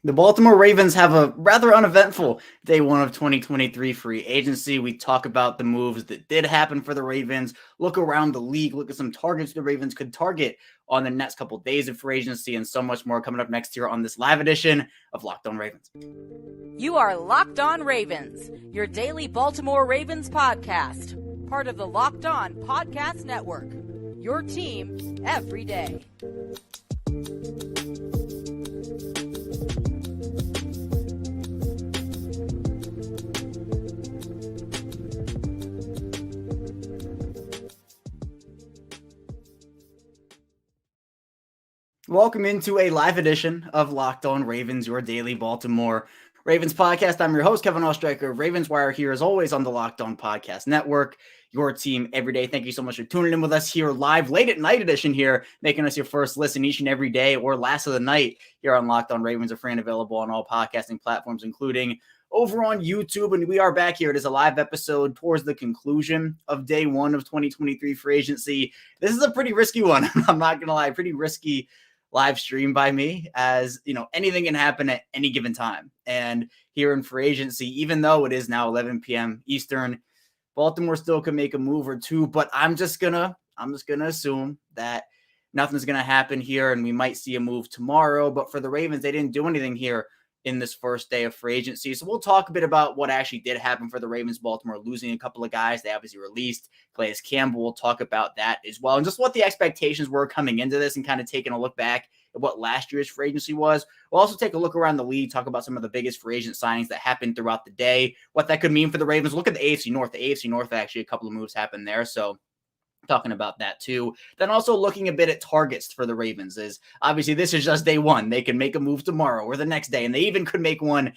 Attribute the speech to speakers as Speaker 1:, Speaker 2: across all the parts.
Speaker 1: The Baltimore Ravens have a rather uneventful day one of 2023 free agency. We talk about the moves that did happen for the Ravens, look around the league, look at some targets the Ravens could target on the next couple of days of free agency, and so much more coming up next year on this live edition of Locked On Ravens.
Speaker 2: You are Locked On Ravens, your daily Baltimore Ravens podcast, part of the Locked On Podcast Network, your team every day.
Speaker 1: Welcome into a live edition of Locked On Ravens, your daily Baltimore Ravens podcast. I'm your host, Kevin Oestreicher of Ravens Wire, here as always on the Locked On Podcast Network, your team every day. Thank you so much for tuning in with us here live, late at night edition here, making us your first listen each and every day or last of the night here on Locked On Ravens, a free and available on all podcasting platforms, including over on YouTube. And we are back here. It is a live episode towards the conclusion of day one of 2023 free agency. This is a pretty risky one. I'm not going to lie, pretty risky live stream by me, as you know, anything can happen at any given time. And here in free agency, even though it is now 11 p.m. Eastern, Baltimore still could make a move or two, but I'm just gonna assume that nothing's gonna happen here, and we might see a move tomorrow. But for the Ravens, they didn't do anything here in this first day of free agency. So we'll talk a bit about what actually did happen for the Ravens. Baltimore losing a couple of guys they obviously released. Calais Campbell, we'll talk about that as well. And just what the expectations were coming into this and kind of taking a look back at what last year's free agency was. We'll also take a look around the league, talk about some of the biggest free agent signings that happened throughout the day, what that could mean for the Ravens. Look at the AFC North. The AFC North, actually, a couple of moves happened there. So talking about that too. Then also looking a bit at targets for the Ravens, is obviously this is just day one. They can make a move tomorrow or the next day, and they even could make one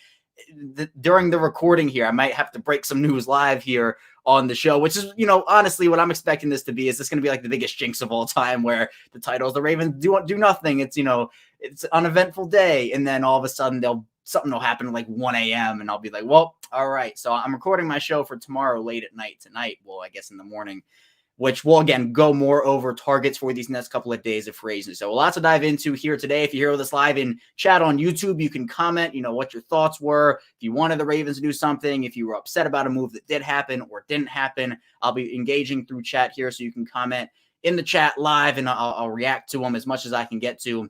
Speaker 1: during the recording here. I might have to break some news live here on the show, which is, you know, honestly, what I'm expecting this to be is this going to be like the biggest jinx of all time, where the titles, the Ravens do nothing. It's, you know, it's an uneventful day, and then all of a sudden something will happen at like 1 a.m. and I'll be like, well, all right. So I'm recording my show for tomorrow late at night tonight. Well, I guess in the morning, which will, again, go more over targets for these next couple of days of free agency. So a lot to dive into here today. If you hear this live in chat on YouTube, you can comment, you know, what your thoughts were. If you wanted the Ravens to do something, if you were upset about a move that did happen or didn't happen, I'll be engaging through chat here, so you can comment in the chat live, and I'll react to them as much as I can get to.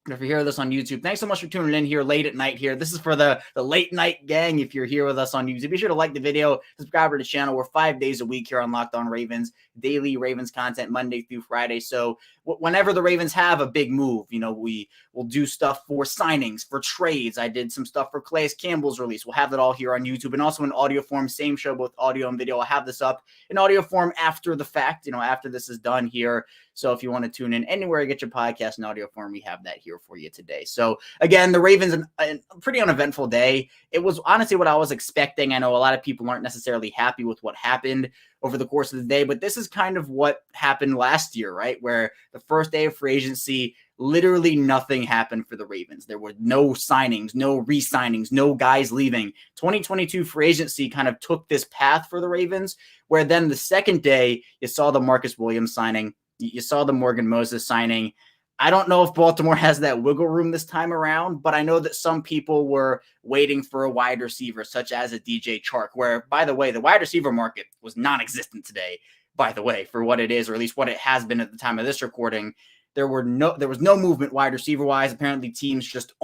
Speaker 1: If you hear this on YouTube, thanks so much for tuning in here late at night here. This is for the late night gang. If you're here with us on YouTube, be sure to like the video, subscribe to the channel. We're 5 days a week here on Locked On Ravens, daily Ravens content Monday through Friday. So whenever the Ravens have a big move, you know, we will do stuff for signings, for trades. I did some stuff for Calais Campbell's release. We'll have that all here on YouTube, and also in audio form, same show, both audio and video. I'll have this up in audio form after the fact, you know, after this is done here. So if you want to tune in anywhere you get your podcast in audio form, we have that here for you today. So again, the Ravens, a pretty uneventful day. It was honestly what I was expecting. I know a lot of people aren't necessarily happy with what happened over the course of the day, but this is kind of what happened last year, right? Where the first day of free agency, literally nothing happened for the Ravens. There were no signings, no re-signings, no guys leaving. 2022 free agency kind of took this path for the Ravens, where then the second day, you saw the Marcus Williams signing. You saw the Morgan Moses signing. I don't know if Baltimore has that wiggle room this time around, but I know that some people were waiting for a wide receiver, such as a DJ Chark, where, by the way, the wide receiver market was non-existent today, by the way, for what it is, or at least what it has been at the time of this recording. There was no movement wide receiver wise. Apparently teams just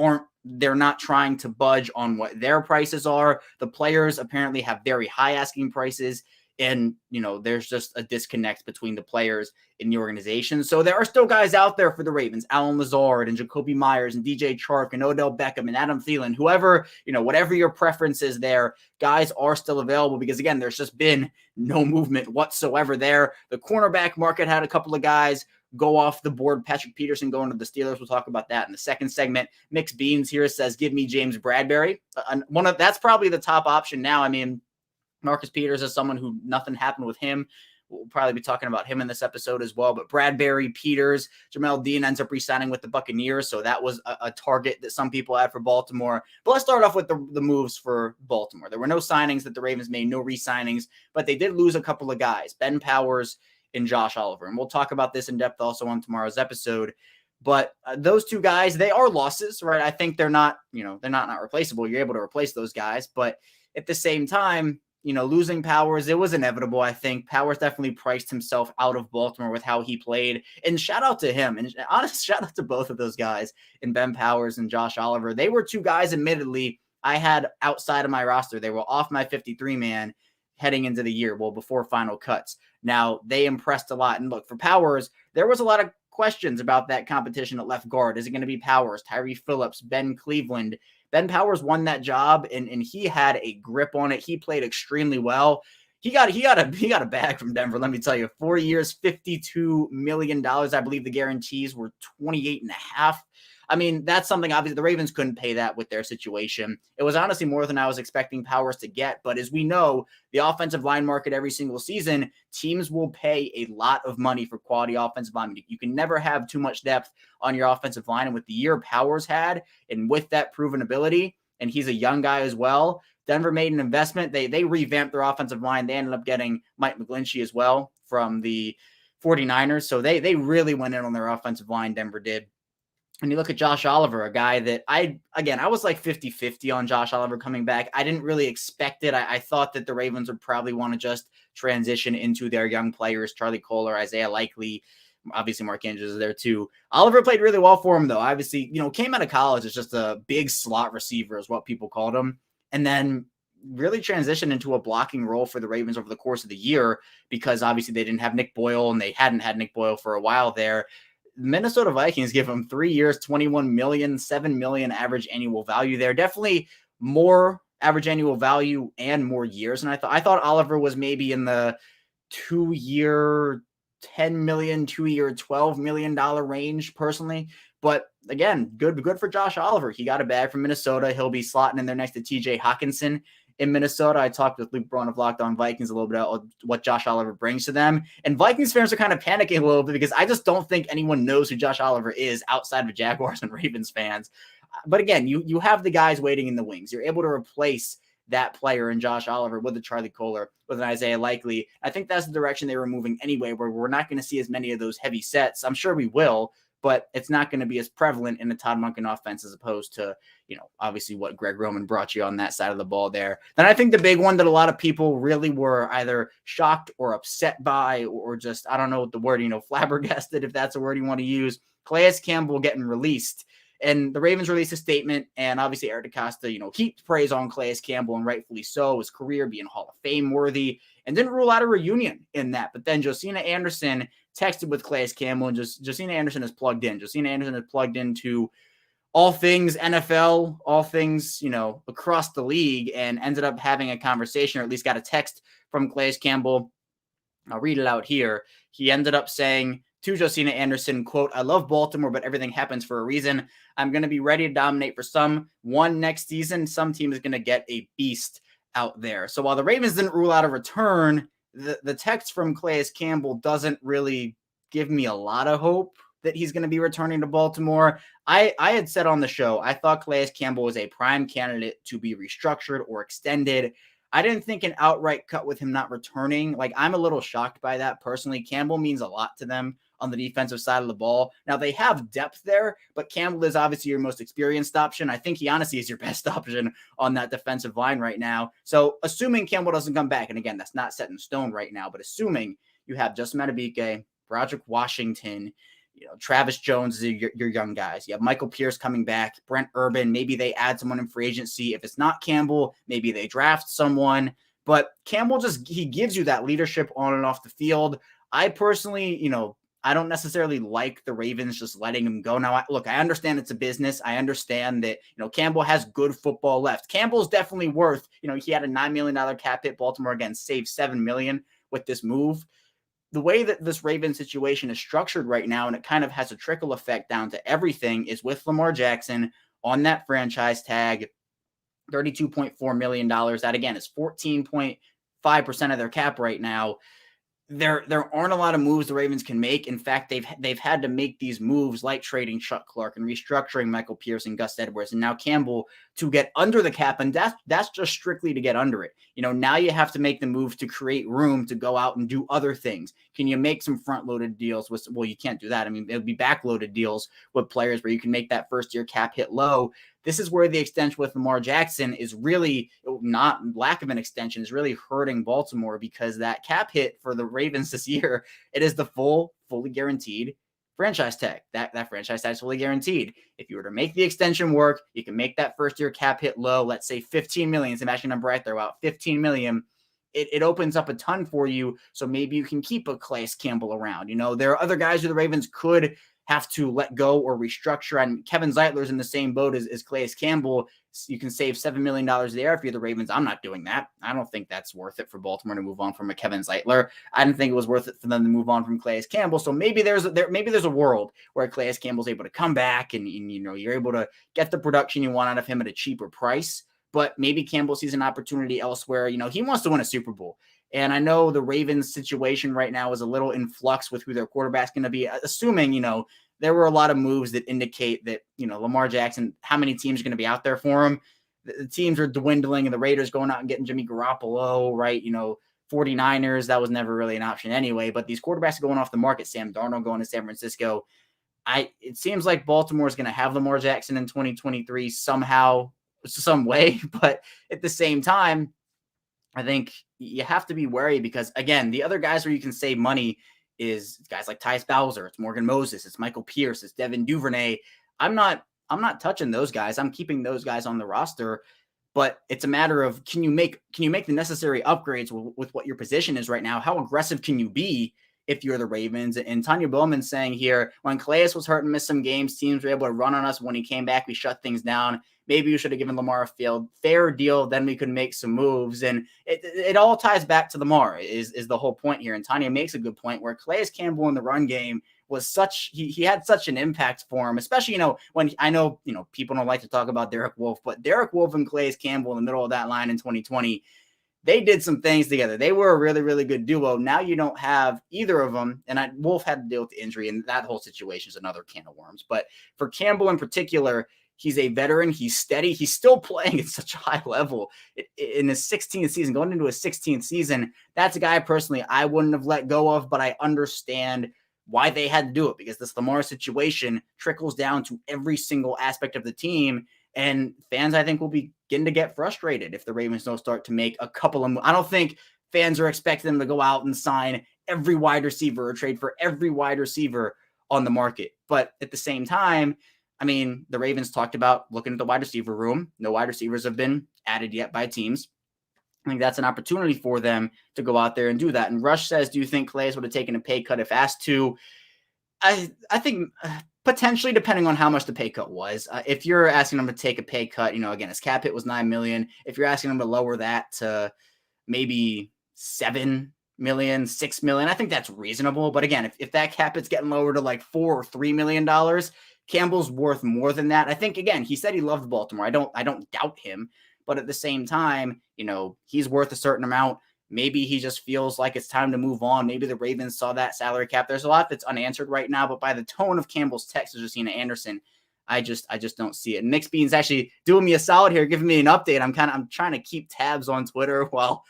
Speaker 1: they're not trying to budge on what their prices are. The players apparently have very high asking prices. And, you know, there's just a disconnect between the players in the organization. So there are still guys out there for the Ravens, Alan Lazard and Jacoby Myers and DJ Chark and Odell Beckham and Adam Thielen, whoever, you know, whatever your preference is there, guys are still available, because, again, there's just been no movement whatsoever there. The cornerback market had a couple of guys go off the board. Patrick Peterson going to the Steelers. We'll talk about that in the second segment. Mixed Beans here says, give me James Bradberry. That's probably the top option now. I mean, Marcus Peters is someone who nothing happened with him. We'll probably be talking about him in this episode as well. But Bradberry, Peters, Jamel Dean ends up re-signing with the Buccaneers. So that was a target that some people had for Baltimore. But let's start off with the moves for Baltimore. There were no signings that the Ravens made, no re-signings, but they did lose a couple of guys, Ben Powers and Josh Oliver. And we'll talk about this in depth also on tomorrow's episode. But those two guys, they are losses, right? I think they're not replaceable. You're able to replace those guys. But at the same time, losing Powers, it was inevitable. I think Powers definitely priced himself out of Baltimore with how he played. And shout out to him. And honest, shout out to both of those guys, in Ben Powers and Josh Oliver. They were two guys, admittedly, I had outside of my roster. They were off my 53-man heading into the year, before final cuts. Now, they impressed a lot. And look, for Powers, there was a lot of questions about that competition at left guard. Is it going to be Powers, Tyree Phillips, Ben Cleveland? Ben Powers won that job, and he had a grip on it. He played extremely well. He got a bag from Denver. Let me tell you, 4 years, $52 million. I believe the guarantees were 28.5. I mean, that's something obviously the Ravens couldn't pay that with their situation. It was honestly more than I was expecting Powers to get. But as we know, the offensive line market every single season, teams will pay a lot of money for quality offensive linemen. You can never have too much depth on your offensive line. And with the year Powers had, and with that proven ability, and he's a young guy as well, Denver made an investment. They revamped their offensive line. They ended up getting Mike McGlinchey as well from the 49ers. So they really went in on their offensive line, Denver did. And you look at Josh Oliver, a guy that I was like 50-50 on Josh Oliver coming back. I didn't really expect it. I thought that the Ravens would probably want to just transition into their young players, Charlie Kolar, Isaiah Likely, obviously Mark Andrews is there too. Oliver played really well for him, though. Obviously, came out of college as just a big slot receiver is what people called him. And then really transitioned into a blocking role for the Ravens over the course of the year, because obviously they didn't have Nick Boyle, and they hadn't had Nick Boyle for a while there. Minnesota Vikings give him 3 years, $21 million, $7 million average annual value there. Definitely more average annual value and more years. And I thought Oliver was maybe in the 2-year, $10 million, 2-year, $12 million range personally. But again, good for Josh Oliver. He got a bag from Minnesota. He'll be slotting in there next to TJ Hawkinson in Minnesota. I talked with Luke Braun of Locked On Vikings a little bit about what Josh Oliver brings to them. And Vikings fans are kind of panicking a little bit because I just don't think anyone knows who Josh Oliver is outside of Jaguars and Ravens fans. But again, you have the guys waiting in the wings. You're able to replace that player in Josh Oliver with a Charlie Kolar, with an Isaiah Likely. I think that's the direction they were moving anyway, where we're not going to see as many of those heavy sets. I'm sure we will, but it's not going to be as prevalent in the Todd Monken offense as opposed to, obviously what Greg Roman brought you on that side of the ball there. Then I think the big one that a lot of people really were either shocked or upset by, or just, I don't know what the word, flabbergasted, if that's a word you want to use, Calais Campbell getting released. And the Ravens released a statement, and obviously Eric DeCosta, heaped praise on Calais Campbell, and rightfully so, his career being Hall of Fame worthy, and didn't rule out a reunion in that. But then Josina Anderson texted with Calais Campbell, and Josina Anderson is plugged in. Josina Anderson is plugged into all things NFL, all things, across the league, and ended up having a conversation, or at least got a text from Calais Campbell. I'll read it out here. He ended up saying to Josina Anderson, quote, "I love Baltimore, but everything happens for a reason. I'm going to be ready to dominate for someone next season. Some team is going to get a beast out there." So while the Ravens didn't rule out a return, the text from Calais Campbell doesn't really give me a lot of hope that he's going to be returning to Baltimore. I had said on the show, I thought Calais Campbell was a prime candidate to be restructured or extended. I didn't think an outright cut with him not returning. Like, I'm a little shocked by that personally. Campbell means a lot to them on the defensive side of the ball. Now, they have depth there, but Campbell is obviously your most experienced option. I think he honestly is your best option on that defensive line right now. So assuming Campbell doesn't come back, and again, that's not set in stone right now, but assuming you have Justin Madubuike, Broderick Washington, Travis Jones is your young guys. You have Michael Pierce coming back, Brent Urban. Maybe they add someone in free agency. If it's not Campbell, maybe they draft someone. But Campbell he gives you that leadership on and off the field. I personally, I don't necessarily like the Ravens just letting him go. Now, I understand it's a business. I understand that, Campbell has good football left. Campbell's definitely worth, he had a $9 million cap hit. Baltimore, again, saved $7 million with this move. The way that this Ravens situation is structured right now, and it kind of has a trickle effect down to everything, is with Lamar Jackson on that franchise tag, $32.4 million. That, again, is 14.5% of their cap right now. there aren't a lot of moves the Ravens can make. In fact, they've had to make these moves like trading Chuck Clark and restructuring Michael Pierce and Gus Edwards and now Campbell to get under the cap, and that's just strictly to get under it. Now you have to make the move to create room to go out and do other things. Can you make some front-loaded deals with? Well, you can't do that. I mean, it would be back-loaded deals with players where you can make that first-year cap hit low. This is where the extension with Lamar Jackson is really not lack of an extension is really hurting Baltimore, because that cap hit for the Ravens this year, it is the fully guaranteed franchise tag. That franchise tag is fully guaranteed. If you were to make the extension work, you can make that first year cap hit low. Let's say $15 million. It's a matching number right there, about $15 million. It opens up a ton for you. So maybe you can keep a Calais Campbell around. There are other guys who the Ravens could have to let go or restructure. And Kevin Zeitler's in the same boat as Calais Campbell. You can save $7 million there if you're the Ravens. I'm not doing that. I don't think that's worth it for Baltimore to move on from a Kevin Zeitler. I didn't think it was worth it for them to move on from Calais Campbell. So maybe there's a world where Calais Campbell's able to come back and you're able to get the production you want out of him at a cheaper price. But maybe Campbell sees an opportunity elsewhere. He wants to win a Super Bowl. And I know the Ravens situation right now is a little in flux with who their quarterback's going to be, assuming, there were a lot of moves that indicate that, Lamar Jackson, how many teams are going to be out there for him. The teams are dwindling and the Raiders going out and getting Jimmy Garoppolo, right? 49ers, that was never really an option anyway. But these quarterbacks are going off the market. Sam Darnold going to San Francisco. It seems like Baltimore is going to have Lamar Jackson in 2023 somehow, some way. But at the same time, I think you have to be wary because, again, the other guys where you can save money is guys like Tyus Bowser, it's Morgan Moses, it's Michael Pierce, it's Devin Duvernay. I'm not touching those guys. I'm keeping those guys on the roster, but it's a matter of can you make the necessary upgrades with what your position is right now? How aggressive can you be if you're the Ravens? And Tanya Bowman saying here, when Calais was hurt and missed some games, teams were able to run on us. When he came back, we shut things down. Maybe you should have given Lamar a fair deal. Then we could make some moves. And it all ties back to Lamar is the whole point here. And Tanya makes a good point where Calais Campbell in the run game was he had such an impact for him, especially, when I know, people don't like to talk about Derek Wolfe, but Derek Wolfe and Calais Campbell in the middle of that line in 2020, they did some things together. They were a really, really good duo. Now you don't have either of them. And Wolfe had to deal with the injury, and that whole situation is another can of worms. But for Campbell in particular, he's a veteran. He's steady. He's still playing at such a high level in his 16th season, going into his 16th season. That's a guy personally I wouldn't have let go of, but I understand why they had to do it, because this Lamar situation trickles down to every single aspect of the team. And fans, I think, will begin to get frustrated if the Ravens don't start to make a couple of moves. I don't think fans are expecting them to go out and sign every wide receiver or trade for every wide receiver on the market. But at the same time, I mean, the Ravens talked about looking at the wide receiver room. No wide receivers have been added yet by teams. I think that's an opportunity for them to go out there and do that. And Rush says, do you think Calais would have taken a pay cut if asked to? I think potentially, depending on how much the pay cut was. If you're asking them to take a pay cut, again, his cap hit was $9 million. If you're asking them to lower that to maybe $7 million, $6 million, I think that's reasonable. But again, if that cap hit's getting lower to like $4 or $3 million, Campbell's worth more than that. I think, again, he said he loved Baltimore. I don't doubt him. But at the same time, he's worth a certain amount. Maybe he just feels like it's time to move on. Maybe the Ravens saw that salary cap. There's a lot that's unanswered right now, but by the tone of Campbell's text to Josina Anderson, I just don't see it. And Nick's Bean's actually doing me a solid here, giving me an update. I'm trying to keep tabs on Twitter while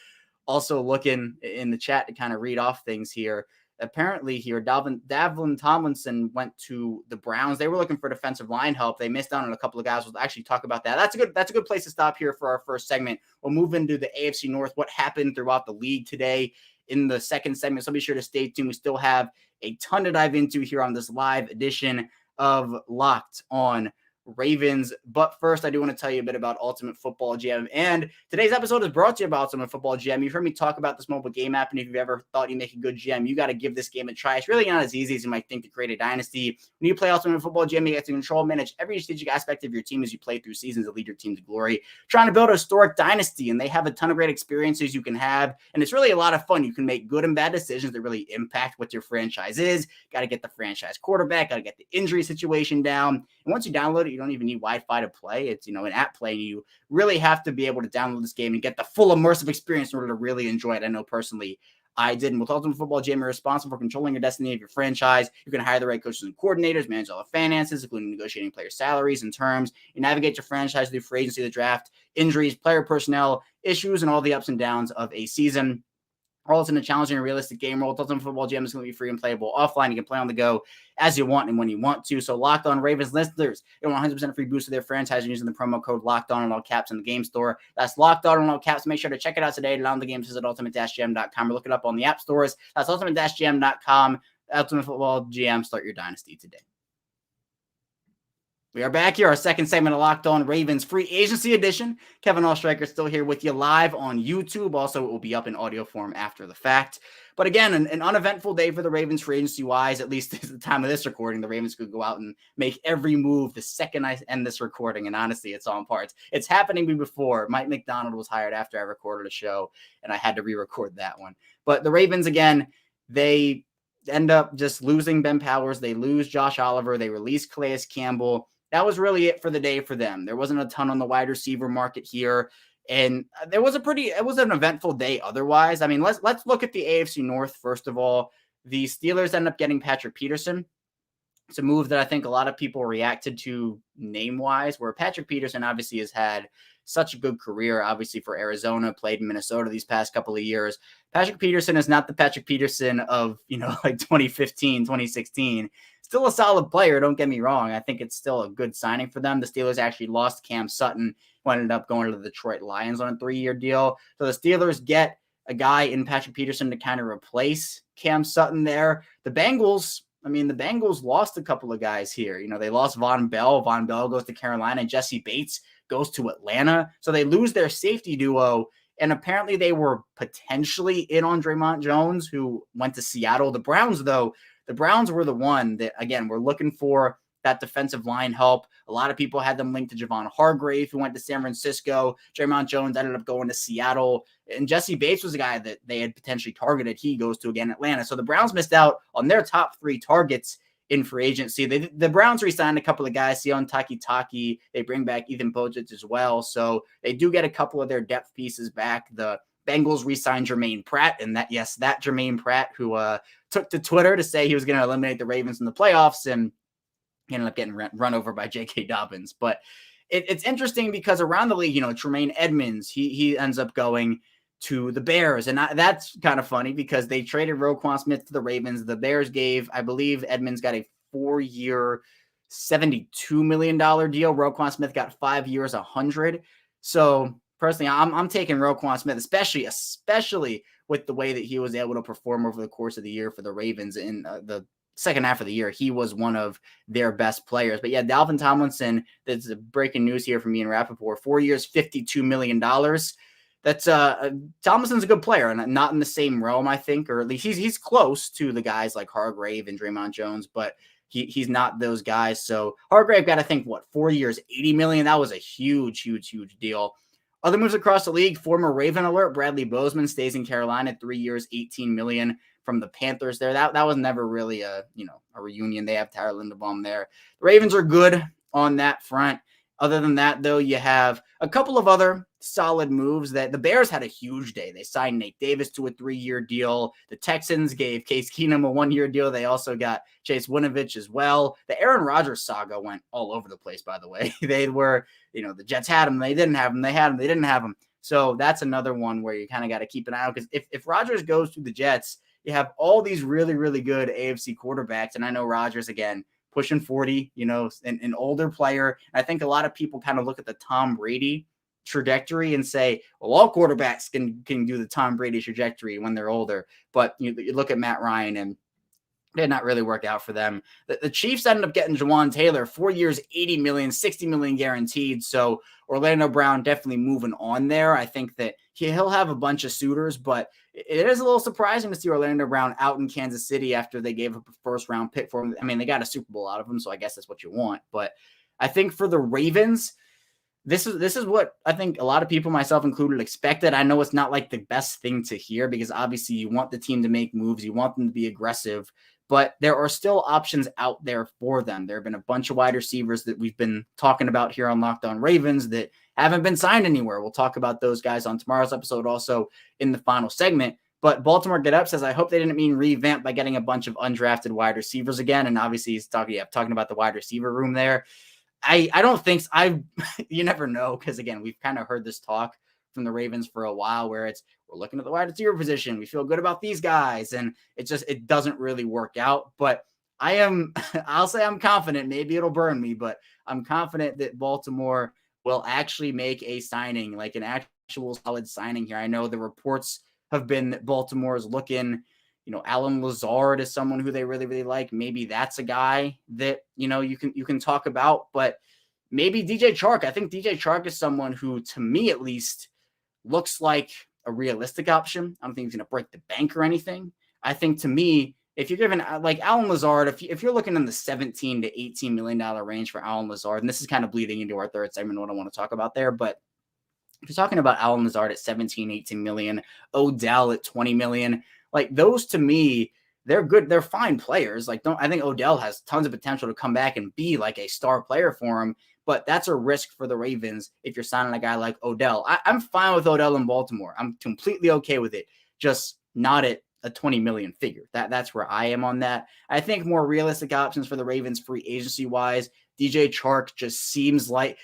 Speaker 1: also looking in the chat to kind of read off things here. Apparently here, Davlin Tomlinson went to the Browns. They were looking for defensive line help. They missed out on a couple of guys. We'll actually talk about that. That's a good place to stop here for our first segment. We'll move into the AFC North, what happened throughout the league today in the second segment. So be sure to stay tuned. We still have a ton to dive into here on this live edition of Locked On Ravens. But first, I do want to tell you a bit about Ultimate Football GM. And today's episode is brought to you by Ultimate Football GM. You've heard me talk about this mobile game app, and if you've ever thought you make a good GM, you got to give this game a try. It's really not as easy as you might think to create a dynasty. When you play Ultimate Football GM, you get to control, manage every strategic aspect of your team as you play through seasons to lead your team to glory. Trying to build a historic dynasty, and they have a ton of great experiences you can have, and it's really a lot of fun. You can make good and bad decisions that really impact what your franchise is. Got to get the franchise quarterback, got to get the injury situation down. And once you download it, you don't even need Wi-Fi to play. It's, an app play. You really have to be able to download this game and get the full immersive experience in order to really enjoy it. I know personally I did. And with Ultimate Football GM, you're responsible for controlling the destiny of your franchise. You can hire the right coaches and coordinators, manage all the finances, including negotiating player salaries and terms. You navigate your franchise through free agency, the draft, injuries, player personnel, issues, and all the ups and downs of a season. All it's in a challenging and realistic game role. Ultimate Football GM is going to be free and playable offline. You can play on the go as you want and when you want to. So Locked On Ravens listeners, get 100% free boost to their franchise using the promo code Locked On in all caps in the game store. That's Locked On in all caps. Make sure to check it out today. Download the games at ultimate-gm.com or look it up on the app stores. That's ultimate-gm.com. Ultimate Football GM. Start your dynasty today. We are back here, our second segment of Locked On Ravens Free Agency Edition. Kevin Allstriker still here with you live on YouTube. Also, it will be up in audio form after the fact. But again, an uneventful day for the Ravens free agency-wise, at least at the time of this recording. The Ravens could go out and make every move the second I end this recording, and honestly, it's on parts. It's happening to me before. Mike McDonald was hired after I recorded a show, and I had to re-record that one. But the Ravens, again, they end up just losing Ben Powers. They lose Josh Oliver. They release Calais Campbell. That was really it for the day for them. There wasn't a ton on the wide receiver market here. And it was an eventful day otherwise. I mean, let's look at the AFC North first of all. The Steelers end up getting Patrick Peterson. It's a move that I think a lot of people reacted to name-wise, where Patrick Peterson obviously has had such a good career, obviously for Arizona, played in Minnesota these past couple of years. Patrick Peterson is not the Patrick Peterson of, like 2015, 2016. Still a solid player, don't get me wrong. I think it's still a good signing for them. The Steelers actually lost Cam Sutton, who ended up going to the Detroit Lions on a 3-year deal. So the Steelers get a guy in Patrick Peterson to kind of replace Cam Sutton there. The Bengals lost a couple of guys here. They lost Von Bell. Von Bell goes to Carolina, and Jesse Bates goes to Atlanta. So they lose their safety duo. And apparently they were potentially in on Draymond Jones, who went to Seattle. The Browns were the one that, again, were looking for that defensive line help. A lot of people had them linked to Javon Hargrave, who went to San Francisco. Draymond Jones ended up going to Seattle. And Jesse Bates was a guy that they had potentially targeted. He goes to, again, Atlanta. So the Browns missed out on their top 3 targets in free agency. The Browns re-signed a couple of guys, Sion Takitaki. They bring back Ethan Pocic as well. So they do get a couple of their depth pieces back. The Bengals re-signed Jermaine Pratt, and that Jermaine Pratt, who took to Twitter to say he was going to eliminate the Ravens in the playoffs, and he ended up getting run over by J.K. Dobbins. But it's interesting because around the league, Tremaine Edmonds, he ends up going to the Bears. And that's kind of funny because they traded Roquan Smith to the Ravens. The Bears gave, I believe, Edmonds got a 4-year, $72 million deal. Roquan Smith got 5 years, $100. So personally, I'm taking Roquan Smith, especially with the way that he was able to perform over the course of the year for the Ravens in the second half of the year. He was one of their best players. But yeah, Dalvin Tomlinson, that's breaking news here from me and Rappaport, 4 years, $52 million. That's Tomlinson's a good player and not in the same realm, I think, or at least he's close to the guys like Hargrave and Draymond Jones, but he's not those guys. So Hargrave got, I think, 4 years, $80 million. That was a huge, huge, huge deal. Other moves across the league, former Raven alert, Bradley Bozeman stays in Carolina, 3 years, $18 million from the Panthers there. That was never really a reunion. They have Tyler Linderbaum there. The Ravens are good on that front. Other than that, though, you have a couple of other solid moves. That the Bears had a huge day. They signed Nate Davis to a 3-year deal. The Texans gave Case Keenum a 1-year deal. They also got Chase Winovich as well. The Aaron Rodgers saga went all over the place, by the way. They were, the Jets had him. They didn't have him. They had him. They didn't have him. So that's another one where you kind of got to keep an eye out, because if Rodgers goes to the Jets, you have all these really, really good AFC quarterbacks. And I know Rodgers, again, pushing 40, an older player. I think a lot of people kind of look at the Tom Brady trajectory and say, well, all quarterbacks can do the Tom Brady trajectory when they're older. But you look at Matt Ryan, and it did not really work out for them. The Chiefs ended up getting Jawan Taylor, 4 years, $80 million, $60 million guaranteed. So Orlando Brown definitely moving on there. I think that he'll have a bunch of suitors, but it is a little surprising to see Orlando Brown out in Kansas City after they gave up a first-round pick for him. I mean, they got a Super Bowl out of him, so I guess that's what you want. But I think for the Ravens, this is what I think a lot of people, myself included, expected. I know it's not like the best thing to hear, because obviously you want the team to make moves. You want them to be aggressive. But there are still options out there for them. There have been a bunch of wide receivers that we've been talking about here on Locked On Ravens that haven't been signed anywhere. We'll talk about those guys on tomorrow's episode, also in the final segment. But Baltimore Get Up says, I hope they didn't mean revamp by getting a bunch of undrafted wide receivers again. And obviously he's talking about the wide receiver room there. I don't think so. You never know, because again, we've kind of heard this talk from the Ravens for a while where we're looking at the wide receiver position. We feel good about these guys, and it doesn't really work out. But I'll say I'm confident. Maybe it'll burn me, but I'm confident that Baltimore will actually make a signing, like an actual solid signing here. I know the reports have been that Baltimore is looking, Alan Lazard is someone who they really, really like. Maybe that's a guy that, you can talk about, but maybe DJ Chark. I think DJ Chark is someone who, to me at least, looks like a realistic option. I don't think he's going to break the bank or anything. I think, to me, if you're given like Alan Lazard, if you're looking in the $17 to $18 million range for Alan Lazard, and this is kind of bleeding into our third segment, what I want to talk about there, but if you're talking about Alan Lazard at 17, 18 million, Odell at 20 million, like those to me, they're good. They're fine players. I think Odell has tons of potential to come back and be like a star player for him, but that's a risk for the Ravens if you're signing a guy like Odell. I'm fine with Odell in Baltimore. I'm completely okay with it. Just not at a 20 million figure. That's where I am on that. I think more realistic options for the Ravens free agency wise, DJ Chark just seems like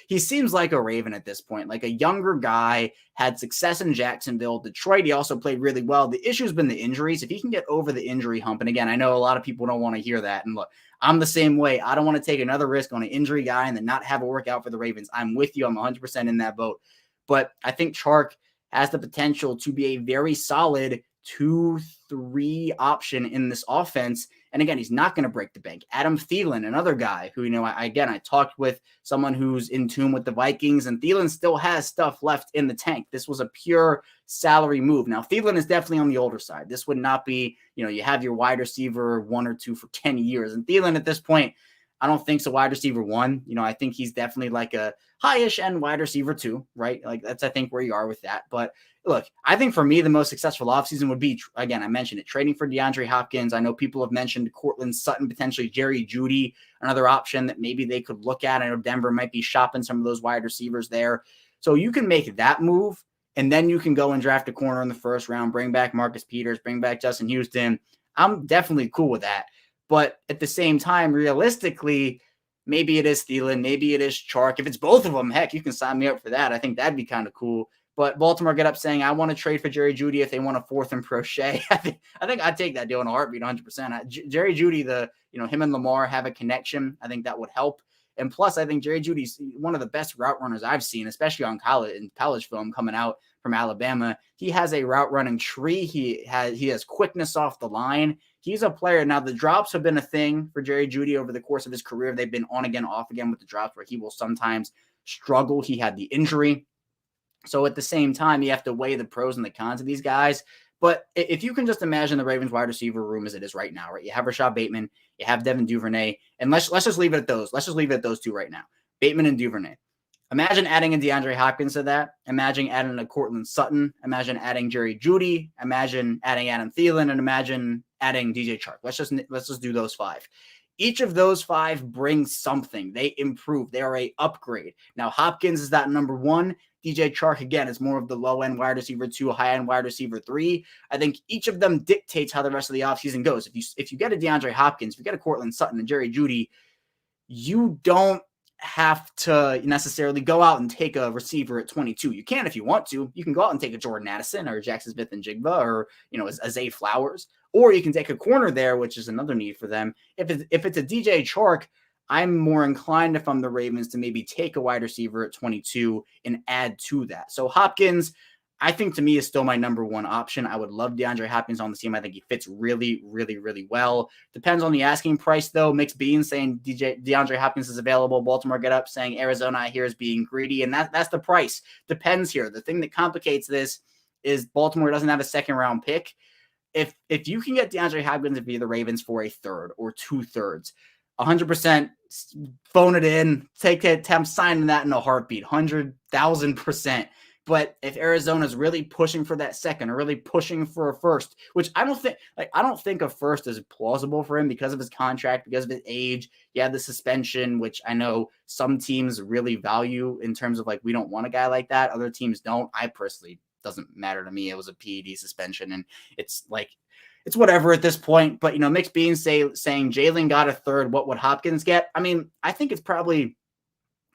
Speaker 1: a Raven at this point, like a younger guy, had success in Jacksonville, Detroit. He also played really well. The issue has been the injuries. If he can get over the injury hump, and again, I know a lot of people don't want to hear that. And look, I'm the same way. I don't want to take another risk on an injury guy and then not have a workout for the Ravens. I'm with you. I'm 100% in that boat. But I think Chark has the potential to be a very solid 2-3 option in this offense. And again, he's not going to break the bank. Adam Thielen, another guy who, I talked with someone who's in tune with the Vikings, and Thielen still has stuff left in the tank. This was a pure salary move. Now, Thielen is definitely on the older side. This would not be, you have your wide receiver 1 or 2 for 10 years. And Thielen at this point, I don't think so wide receiver 1. I think he's definitely like a high-ish end wide receiver 2, right? Like that's, I think, where you are with that. But look, I think for me, the most successful offseason would be, again, I mentioned it, trading for DeAndre Hopkins. I know people have mentioned Cortland Sutton, potentially Jerry Jeudy, another option that maybe they could look at. I know Denver might be shopping some of those wide receivers there. So you can make that move, and then you can go and draft a corner in the first round, bring back Marcus Peters, bring back Justin Houston. I'm definitely cool with that. But at the same time, realistically, maybe it is Thielen, maybe it is Chark. If it's both of them, heck, you can sign me up for that. I think that'd be kind of cool. But Baltimore Get Up saying, I want to trade for Jerry Jeudy if they want a 4th and Prochet. I think I'd take that deal in a heartbeat, 100%. Jerry Jeudy, him and Lamar have a connection. I think that would help. And plus, I think Jerry Jeudy's one of the best route runners I've seen, especially in college film coming out from Alabama. He has a route running tree. He has quickness off the line. He's a player. Now, the drops have been a thing for Jerry Jeudy over the course of his career. They've been on again, off again with the drops where he will sometimes struggle. He had the injury. So at the same time, you have to weigh the pros and the cons of these guys. But if you can just imagine the Ravens wide receiver room as it is right now, right? You have Rashad Bateman, you have Devin Duvernay, and let's just leave it at those. Let's just leave it at those two right now, Bateman and Duvernay. Imagine adding a DeAndre Hopkins to that. Imagine adding a Cortland Sutton. Imagine adding Jerry Jeudy. Imagine adding Adam Thielen, and imagine adding DJ Chark. Let's just do those 5. Each of those 5 brings something. They improve. They are a upgrade. Now, Hopkins is that number 1. DJ Chark, again, is more of the low-end wide receiver 2, high-end wide receiver 3. I think each of them dictates how the rest of the offseason goes. If you get a DeAndre Hopkins, if you get a Cortland Sutton and Jerry Jeudy, you don't have to necessarily go out and take a receiver at 22. You can if you want to. You can go out and take a Jordan Addison or Jackson Smith and Jigba or, a Zay Flowers. Or you can take a corner there, which is another need for them. If it's a DJ Chark, I'm more inclined, if I'm the Ravens, to maybe take a wide receiver at 22 and add to that. So Hopkins, I think, to me, is still my number 1 option. I would love DeAndre Hopkins on the team. I think he fits really, really, really well. Depends on the asking price, though. Mixed Beans saying DeAndre Hopkins is available. Baltimore Get Up saying Arizona, I hear, is being greedy. And that's the price. Depends here. The thing that complicates this is Baltimore doesn't have a second-round pick. If you can get DeAndre Hopkins to be the Ravens for a 1/3 or 2/3, 100% phone it in, take it, I'm signing that in a heartbeat, 100,000%. But if Arizona's really pushing for that second or really pushing for a first, which I don't think a first is plausible for him because of his contract, because of his age. Yeah, the suspension, which I know some teams really value in terms of we don't want a guy like that. Other teams don't. I personally doesn't matter to me. It was a PED suspension, and it's whatever at this point. But, Mixed Beans saying Jalen got a third. What would Hopkins get? I mean, I think it's probably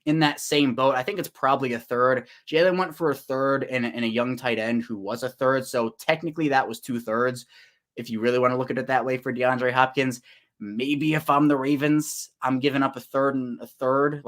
Speaker 1: in that same boat. I think it's probably a third. Jalen went for a third and a young tight end who was a third. So technically that was 2/3. If you really want to look at it that way for DeAndre Hopkins, maybe if I'm the Ravens, I'm giving up a third and a third,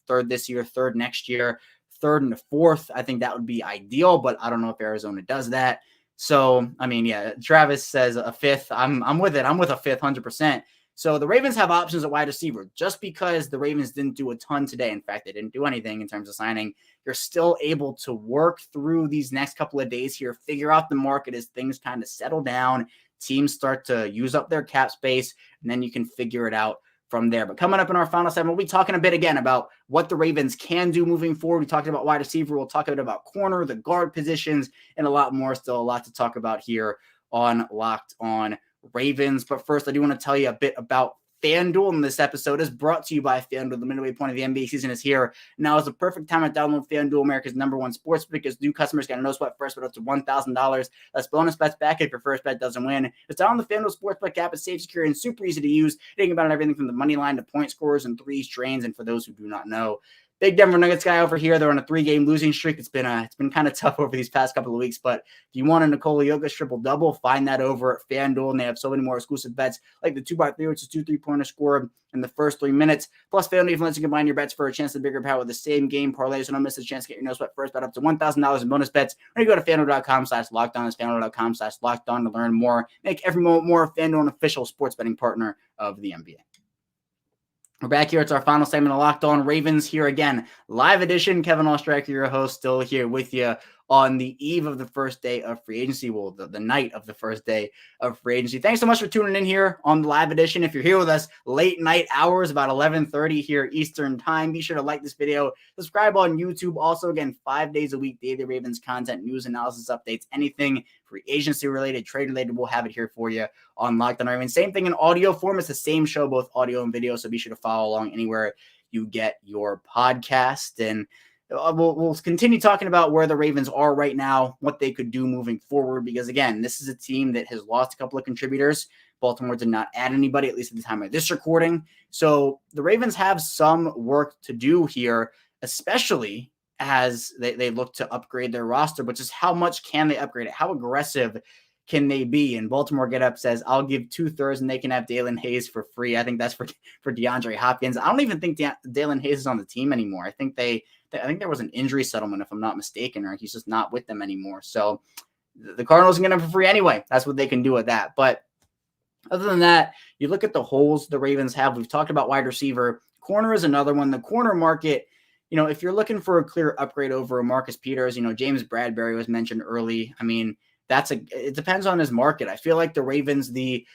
Speaker 1: third this year, third next year, third and a fourth. I think that would be ideal, but I don't know if Arizona does that. So, I mean, yeah, Travis says a fifth. I'm with it. I'm with a fifth, 100%. So the Ravens have options at wide receiver. Just because the Ravens didn't do a ton today, in fact, they didn't do anything in terms of signing, you're still able to work through these next couple of days here, figure out the market as things kind of settle down, teams start to use up their cap space, and then you can figure it out from there. But coming up in our final segment, we'll be talking a bit again about what the Ravens can do moving forward. We talked about wide receiver. We'll talk a bit about corner, the guard positions, and a lot more. Still a lot to talk about here on Locked On Ravens. But first, I do want to tell you a bit about FanDuel, and this episode is brought to you by FanDuel. The midway point of the NBA season is here. Now is the perfect time to download FanDuel, America's #1 sports book, because new customers get a no sweat first bet up to $1,000. That's bonus bets back if your first bet doesn't win. It's download the FanDuel Sportsbook app. It's safe, secure, and super easy to use. Thinking about everything from the money line to point scores and threes, trains, and for those who do not know, big Denver Nuggets guy over here. They're on a 3-game losing streak. It's been kind of tough over these past couple of weeks. But if you want a Nikola Jokic triple-double, find that over at FanDuel. And they have so many more exclusive bets, like the 2x3, which is 2 3-pointers scored in the first 3 minutes. Plus, FanDuel even lets you combine your bets for a chance at bigger power with the same game parlay. So don't miss the chance to get your no sweat first bet up to $1,000 in bonus bets. When you go to FanDuel.com/lockedon, it's FanDuel.com/lockedon to learn more. Make every moment more. FanDuel, an official sports betting partner of the NBA. We're back here. It's our final segment of Locked On Ravens here again. Live edition. Kevin Oestreicher, your host, still here with you on the eve of the first day of free agency. Well, the night of the first day of free agency. Thanks so much for tuning in here on the live edition. If you're here with us late night hours, about 11:30 here Eastern time, be sure to like this video, subscribe on YouTube. Also, again, 5 days a week, daily Ravens content, news, analysis, updates, anything free agency related, trade related, we'll have it here for you on Locked On Ravens. Same thing in audio form. It's the same show, both audio and video. So be sure to follow along anywhere you get your podcast. And we'll continue talking about where the Ravens are right now, what they could do moving forward, because again, this is a team that has lost a couple of contributors. Baltimore did not add anybody, at least at the time of this recording. So the Ravens have some work to do here, especially as they look to upgrade their roster, but just how much can they upgrade it? How aggressive can they be? And Baltimore Get Up says, I'll give 2/3 and they can have Dalen Hayes for free. I think that's for DeAndre Hopkins. I don't even think Dalen Hayes is on the team anymore. I think there was an injury settlement, if I'm not mistaken, or he's just not with them anymore. So the Cardinals can get him for free anyway. That's what they can do with that. But other than that, you look at the holes the Ravens have. We've talked about wide receiver. Corner is another one. The corner market, if you're looking for a clear upgrade over a Marcus Peters, James Bradbury was mentioned early. I mean, it depends on his market. I feel like the Ravens, the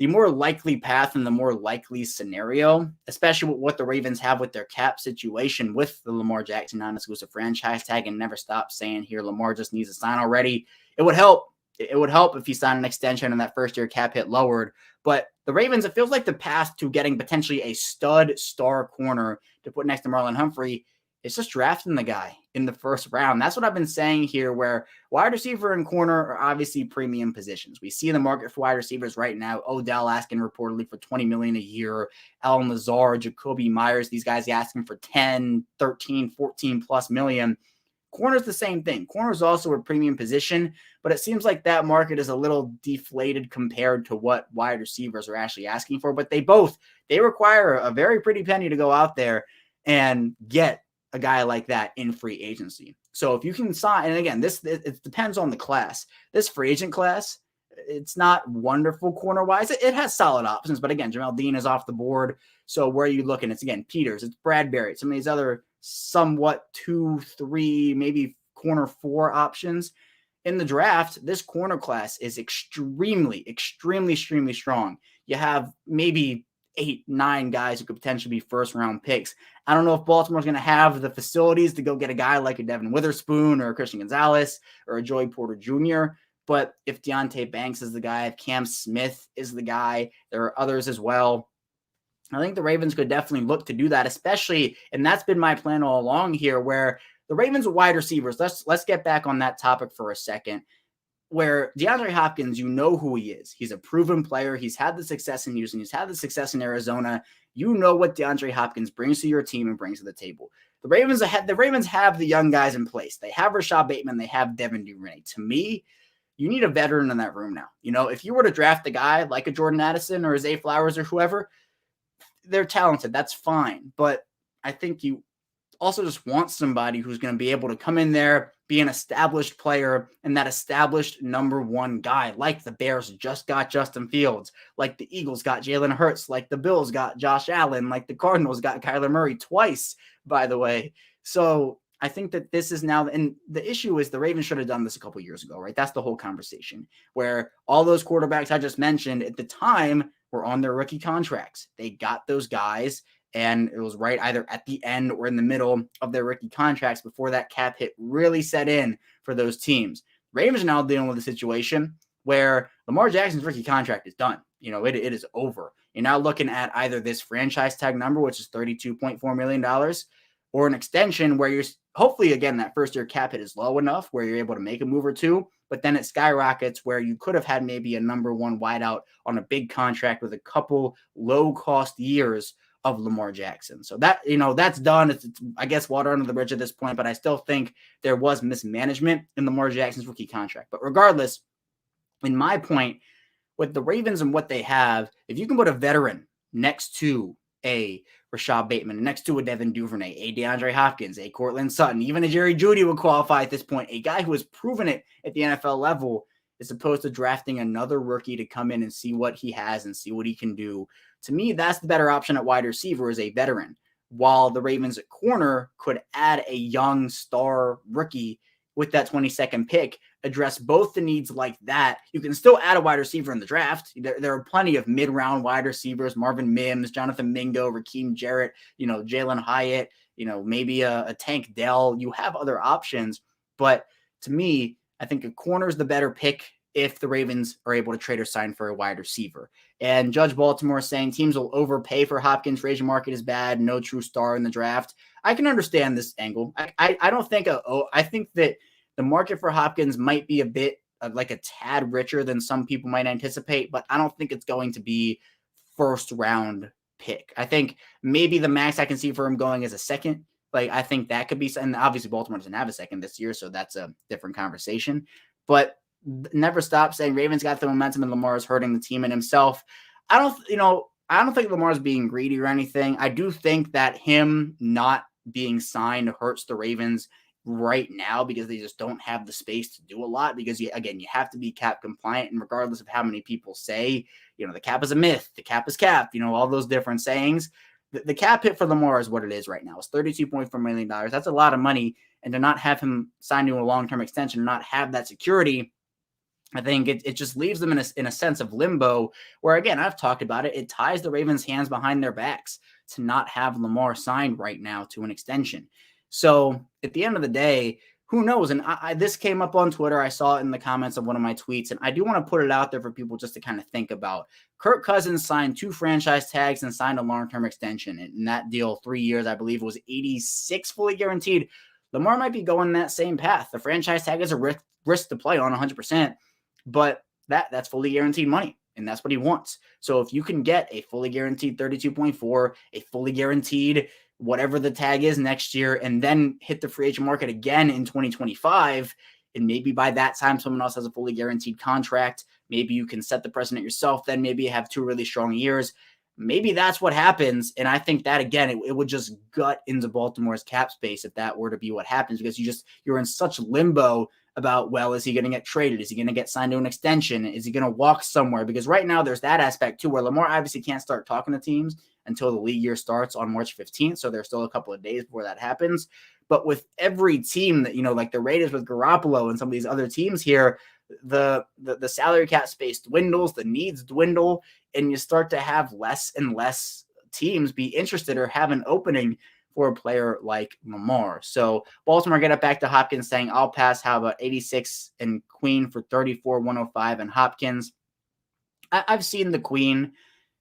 Speaker 1: more likely path and the more likely scenario, especially with what the Ravens have with their cap situation with the Lamar Jackson non-exclusive franchise tag, and never stop saying here, Lamar just needs to sign already. It would help. It would help if he signed an extension and that first year cap hit lowered. But the Ravens, it feels like the path to getting potentially a stud star corner to put next to Marlon Humphrey, it's just drafting the guy in the first round. That's what I've been saying here, where wide receiver and corner are obviously premium positions. We see the market for wide receivers right now. Odell asking reportedly for $20 million a year. Allen Lazard, Jacoby Myers, these guys asking for 10, 13, 14 plus million. Corner's the same thing. Corner's also a premium position, but it seems like that market is a little deflated compared to what wide receivers are actually asking for. But they require a very pretty penny to go out there and get a guy like that in free agency. So if you can sign, and again, it depends on the class. This free agent class, it's not wonderful corner-wise. It has solid options, but again, Jamel Dean is off the board. So where are you looking? It's again, Peters, it's Bradbury, some of these other somewhat 2, 3, maybe corner 4 options. In the draft, this corner class is extremely, extremely, extremely strong. You have maybe 8, 9 guys who could potentially be first-round picks. I don't know if Baltimore's going to have the facilities to go get a guy like a Devin Witherspoon or a Christian Gonzalez or a Joey Porter Jr., but if Deonte Banks is the guy, if Cam Smith is the guy, there are others as well. I think the Ravens could definitely look to do that, especially, and that's been my plan all along here, where The Ravens wide receivers, let's get back on that topic for a second, where DeAndre Hopkins, you know who he is. He's a proven player. He's had the success in Houston. He's had the success in Arizona. You know what DeAndre Hopkins brings to your team and brings to the table. The Ravens have the young guys in place. They have Rashad Bateman. They have Devin Duvernay. To me, you need a veteran in that room now. If you were to draft a guy like a Jordan Addison or a Zay Flowers or whoever, they're talented. That's fine. But I think you also just want somebody who's going to be able to come in there, be an established player, and that established number one guy, like the Bears just got Justin Fields, like the Eagles got Jalen Hurts, like the Bills got Josh Allen, like the Cardinals got Kyler Murray twice, by the way. So I think that this is now, and the issue is the Ravens should have done this a couple years ago, right? That's the whole conversation, where all those quarterbacks I just mentioned at the time were on their rookie contracts. They got those guys, and it was right either at the end or in the middle of their rookie contracts before that cap hit really set in for those teams. Ravens are now dealing with a situation where Lamar Jackson's rookie contract is done. It is over. You're now looking at either this franchise tag number, which is $32.4 million, or an extension where you're hopefully, again, that first year cap hit is low enough where you're able to make a move or two, but then it skyrockets where you could have had maybe a number one wideout on a big contract with a couple low cost years of Lamar Jackson. So that, that's done. It's, I guess, water under the bridge at this point, but I still think there was mismanagement in Lamar Jackson's rookie contract. But regardless, in my point, with the Ravens and what they have, if you can put a veteran next to a Rashad Bateman, next to a Devin Duvernay, a DeAndre Hopkins, a Cortland Sutton, even a Jerry Jeudy would qualify at this point, a guy who has proven it at the NFL level, as opposed to drafting another rookie to come in and see what he has and see what he can do. To me, that's the better option at wide receiver, is a veteran, while the Ravens at corner could add a young star rookie with that 22nd pick, address both the needs like that. You can still add a wide receiver in the draft. There are plenty of mid-round wide receivers, Marvin Mims, Jonathan Mingo, Rakeem Jarrett, Jalen Hyatt, maybe a Tank Dell. You have other options, but to me, I think a corner is the better pick if the Ravens are able to trade or sign for a wide receiver. And Judge Baltimore is saying teams will overpay for Hopkins. Free agent market is bad. No true star in the draft. I can understand this angle. I don't think I think that the market for Hopkins might be a bit like a tad richer than some people might anticipate, but I don't think it's going to be first round pick. I think maybe the max I can see for him going is a second. Like, I think that could be, and obviously Baltimore doesn't have a second this year, so that's a different conversation. But never stop saying Ravens got the momentum and Lamar is hurting the team and himself. I don't think Lamar's being greedy or anything. I do think that him not being signed hurts the Ravens right now because they just don't have the space to do a lot, because you have to be cap compliant, and regardless of how many people say, the cap is a myth, the cap is cap, all those different sayings, the cap hit for Lamar is what it is right now. It's $32.4 million. That's a lot of money. And to not have him sign to a long-term extension, not have that security, I think it just leaves them in a sense of limbo where, again, I've talked about it. It ties the Ravens' hands behind their backs to not have Lamar signed right now to an extension. So at the end of the day, who knows? And this came up on Twitter. I saw it in the comments of one of my tweets, and I do want to put it out there for people just to kind of think about. Kirk Cousins signed 2 franchise tags and signed a long-term extension. And in that deal, 3 years, I believe, was $86 fully guaranteed. Lamar might be going that same path. The franchise tag is a risk to play on 100%, but that's fully guaranteed money, and that's what he wants. So if you can get a fully guaranteed 32.4, a fully guaranteed whatever the tag is next year, and then hit the free agent market again in 2025, and maybe by that time someone else has a fully guaranteed contract, maybe you can set the precedent yourself, then maybe you have 2 really strong years. Maybe that's what happens, and I think that, again, it would just gut into Baltimore's cap space if that were to be what happens, because you're in such limbo about, well, is he going to get traded? Is he going to get signed to an extension? Is he going to walk somewhere? Because right now there's that aspect too, where Lamar obviously can't start talking to teams until the league year starts on March 15th. So there's still a couple of days before that happens. But with every team that, like the Raiders with Garoppolo and some of these other teams here, the salary cap space dwindles, the needs dwindle, and you start to have less and less teams be interested or have an opening for a player like Lamar. So Baltimore get it back to Hopkins saying, I'll pass. How about 86 and Queen for 34-105 and Hopkins? I've seen the Queen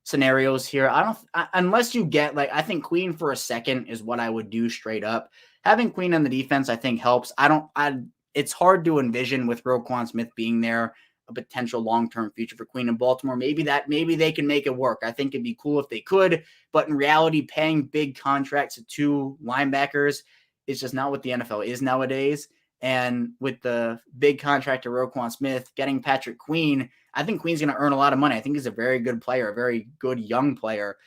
Speaker 1: scenarios here. Unless you get, I think Queen for a second is what I would do straight up. having Queen on the defense, I think helps. It's hard to envision with Roquan Smith being there a potential long-term future for Queen in Baltimore. Maybe they can make it work. I think it'd be cool if they could, but in reality, paying big contracts to two linebackers is just not what the NFL is nowadays. And with the big contract to Roquan Smith, getting Patrick Queen, I think Queen's going to earn a lot of money. I think he's a very good player, a very good young player.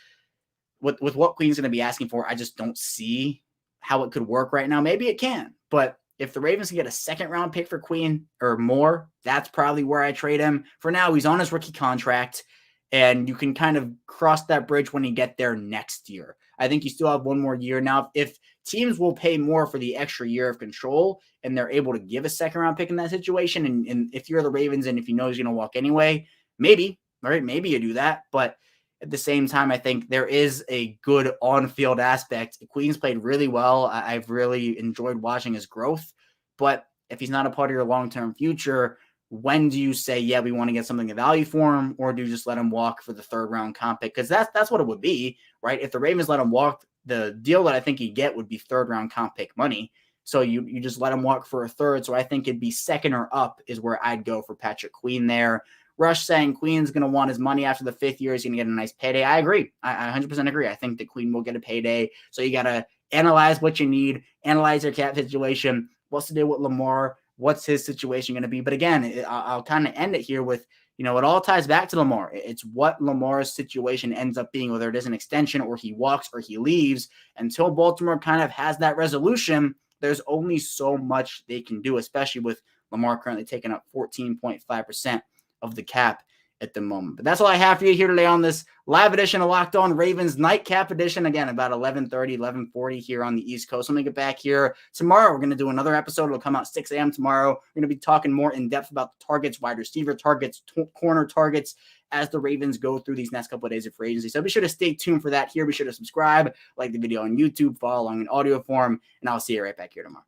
Speaker 1: With what Queen's going to be asking for, I just don't see how it could work right now. Maybe it can, but if the Ravens can get a second-round pick for Queen or more, that's probably where I trade him. For now, he's on his rookie contract, and you can kind of cross that bridge when you get there next year. I think you still have one more year. Now, if teams will pay more for the extra year of control and they're able to give a second-round pick in that situation, and if you're the Ravens and if you know he's going to walk anyway, maybe, all right, maybe you do that, but at the same time, I think there is a good on-field aspect. Queen's played really well. I've really enjoyed watching his growth. But if he's not a part of your long-term future, when do you say, yeah, we want to get something of value for him, or do you just let him walk for the third-round comp pick? Because that's what it would be, right? If the Ravens let him walk, the deal that I think he'd get would be third-round comp pick money. So you just let him walk for a third. So I think it'd be second or up is where I'd go for Patrick Queen there. Rush saying Queen's going to want his money after the 5th year. He's going to get a nice payday. I agree. I 100% agree. I think that Queen will get a payday. So you got to analyze what you need, analyze your cap situation. What's the deal with Lamar? What's his situation going to be? But again, I'll kind of end it here with, it all ties back to Lamar. It's what Lamar's situation ends up being, whether it is an extension or he walks or he leaves. Until Baltimore kind of has that resolution, there's only so much they can do, especially with Lamar currently taking up 14.5% of the cap at the moment. But that's all I have for you here today on this live edition of Locked On Ravens Nightcap Edition. Again, about 11:30, 11:40 here on the East Coast. I'm going to get back here tomorrow. We're going to do another episode. It'll come out 6 a.m. tomorrow. We're going to be talking more in depth about the targets, wide receiver targets, corner targets, as the Ravens go through these next couple of days of free agency. So be sure to stay tuned for that here. Be sure to subscribe, like the video on YouTube, follow along in audio form, and I'll see you right back here tomorrow.